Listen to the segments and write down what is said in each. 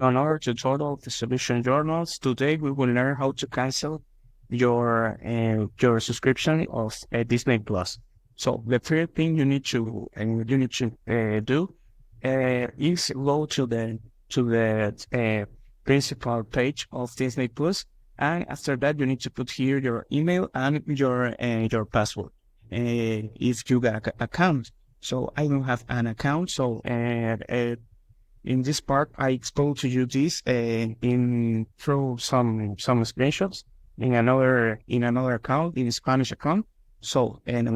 On our tutorial of distribution journals, today we will learn how to cancel your subscription of Disney Plus. So the first thing you need to do is go to the principal page of Disney Plus, and after that you need to put here your email and your password. If you got an account, so I don't have an account, so in this part, I explain to you this in through some screenshots in another account, in a Spanish account. So, and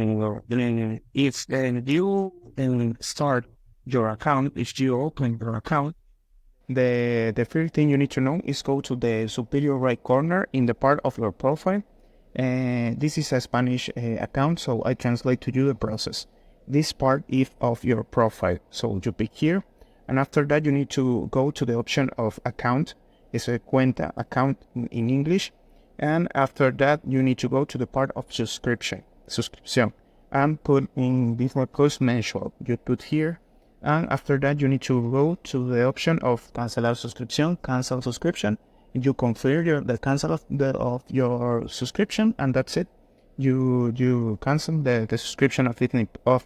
if you start your account, if you open your account, the first thing you need to know is go to the superior right corner in the part of your profile. And this is a Spanish account, so I translate to you the process. This part is of your profile, so you pick here, and after that you need to go to the option of account. It's a cuenta account in English, and after that you need to go to the part of subscription, and put in Disney Plus mensual. You put here, and after that you need to go to the option of cancelar suscripción, cancel subscription. You confirm the cancel of your subscription, and that's it. You cancel the subscription of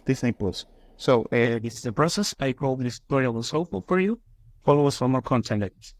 Disney Plus. So this is the process. I hope this tutorial was helpful for you. Follow us for more content like this.